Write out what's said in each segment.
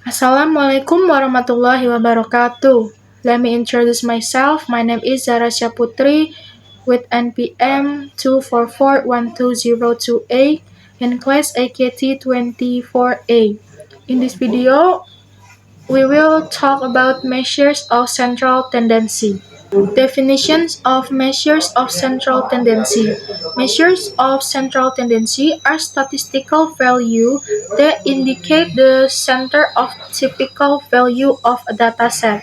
Assalamualaikum warahmatullahi wabarakatuh. Let me introduce myself. My name is Zara Syaputri with NPM 2441208 in class AKT 24A. In this video, we will talk about measures of central tendency. Definitions of measures of central tendency. Measures of central tendency are statistical values that indicate the center of typical value of a dataset.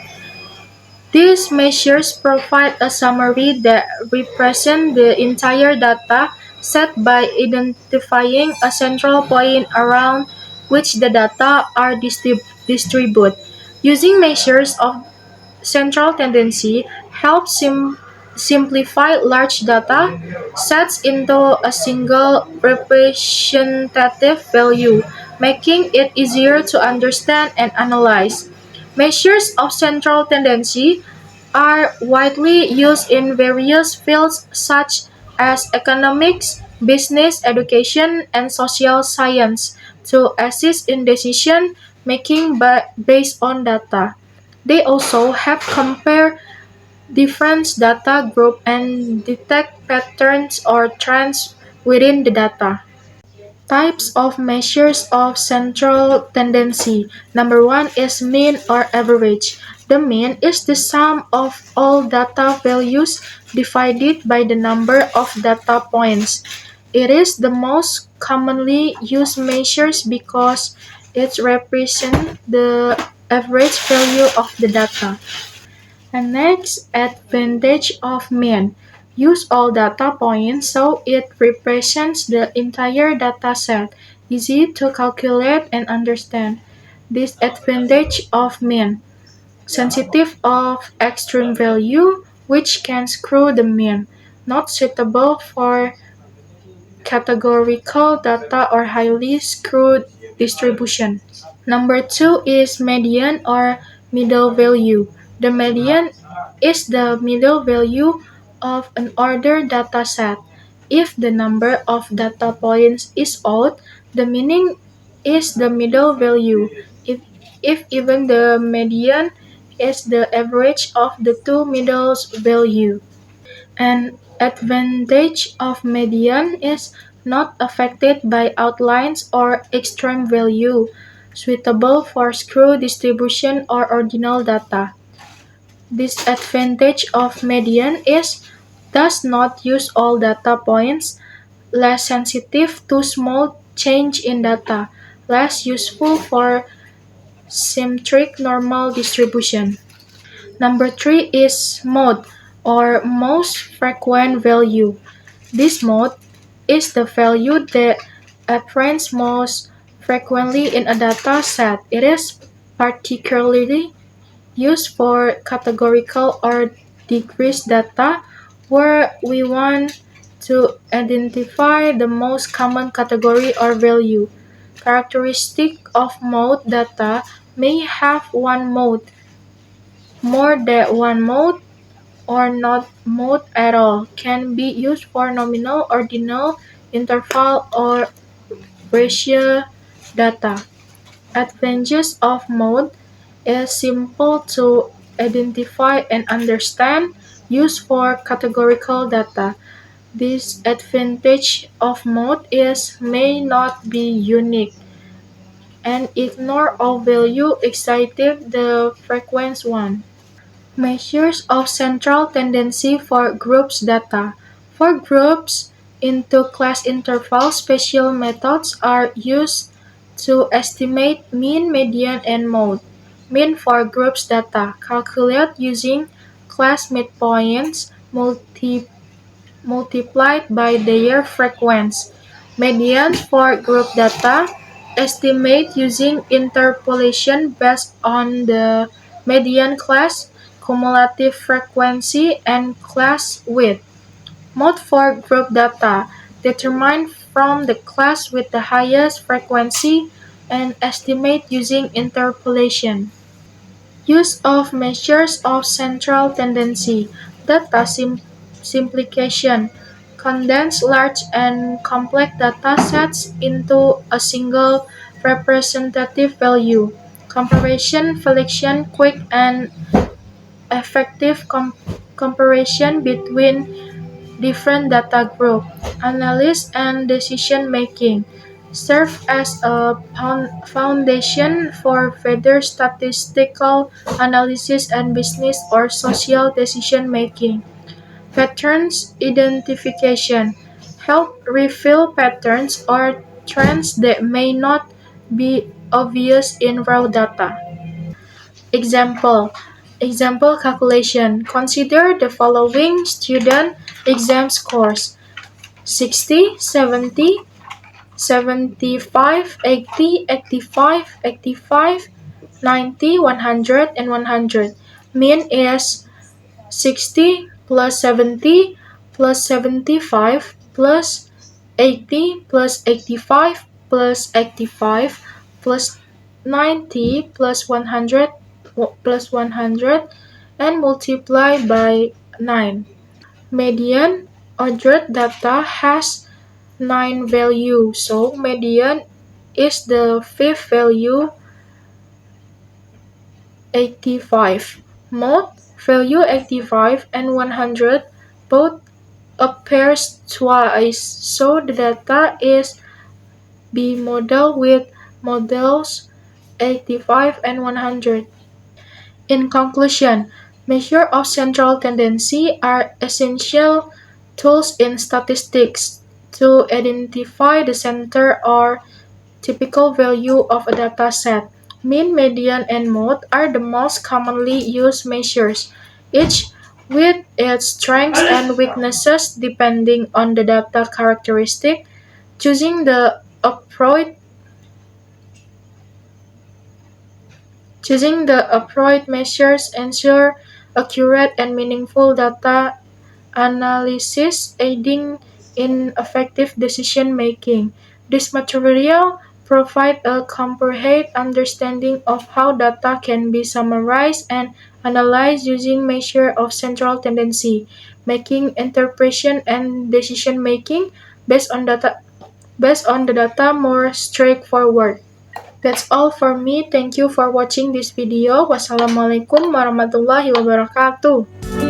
These measures provide a summary that represents the entire data set by identifying a central point around which the data are distributed. Using measures of central tendency helps simplify large data sets into a single representative value, making it easier to understand and analyze. Measures of central tendency are widely used in various fields such as economics, business, education, and social science to assist in decision making based on data. They also help compare different data groups and detect patterns or trends within the data. Types of measures of central tendency. Number one is mean or average. The mean is the sum of all data values divided by the number of data points. It is the most commonly used measures because it represents the average value of the data. And next, advantage of mean. Use all data points so it represents the entire data set, easy to calculate and understand. Disadvantage of mean. Sensitive of extreme value, which can screw the mean. Not suitable for categorical data or highly skewed distribution. Number two is median or middle value. The median is the middle value of an ordered data set. If the number of data points is odd, the meaning is the middle value. If even the median is the average of the two middle values. An advantage of median is not affected by outliers or extreme value, suitable for skew distribution or ordinal data. Disadvantage of median is does not use all data points, less sensitive to small change in data, less useful for symmetric normal distribution. Number three is mode or most frequent value. This mode is the value that appears most frequently in a data set. It is particularly used for categorical or degrees data where we want to identify the most common category or value. Characteristic of mode data may have one mode, more than one mode, or not mode at all, can be used for nominal, ordinal, interval, or ratio data. Advantages of mode is simple to identify and understand, used for categorical data. Disadvantage of mode is may not be unique and ignore all value except the frequent one. Measures of central tendency for groups data. For groups into class intervals, special methods are used to estimate mean, median, and mode. Mean for groups data. Calculate using class midpoints multiplied by their frequency. Median for group data. Estimate using interpolation based on the median class, cumulative frequency, and class width. Mode for group data. Determine from the class with the highest frequency and estimate using interpolation. Use of measures of central tendency. Data simplification. condense large and complex data sets into a single representative value. Comparison, selection, quick and effective comparison between different data groups, analysis and decision making serve as a foundation for further statistical analysis and business or social decision making. Patterns identification help reveal patterns or trends that may not be obvious in raw data. Example Example calculation. Consider the following student exam scores: 60, 70, 75, 80, 85, 85, 90, 100, and 100. Mean is 60 plus 70 plus 75 plus 80 plus 85 plus 85 plus 90 plus 100 plus 100 and multiply by 9. Median ordered data has 9 values, so median is the fifth value 85. Mode value 85 and 100 both appears twice, so the data is be modeled with models 85 and 100. In conclusion, measures of central tendency are essential tools in statistics to identify the center or typical value of a dataset. Mean, median, and mode are the most commonly used measures, each with its strengths and weaknesses depending on the data characteristic. Choosing the approach Choosing the appropriate measures ensure accurate and meaningful data analysis, aiding in effective decision making. This material provides a comprehensive understanding of how data can be summarized and analyzed using measures of central tendency, making interpretation and decision making based on the data more straightforward. That's all for me. Thank you for watching this video. Wassalamualaikum warahmatullahi wabarakatuh.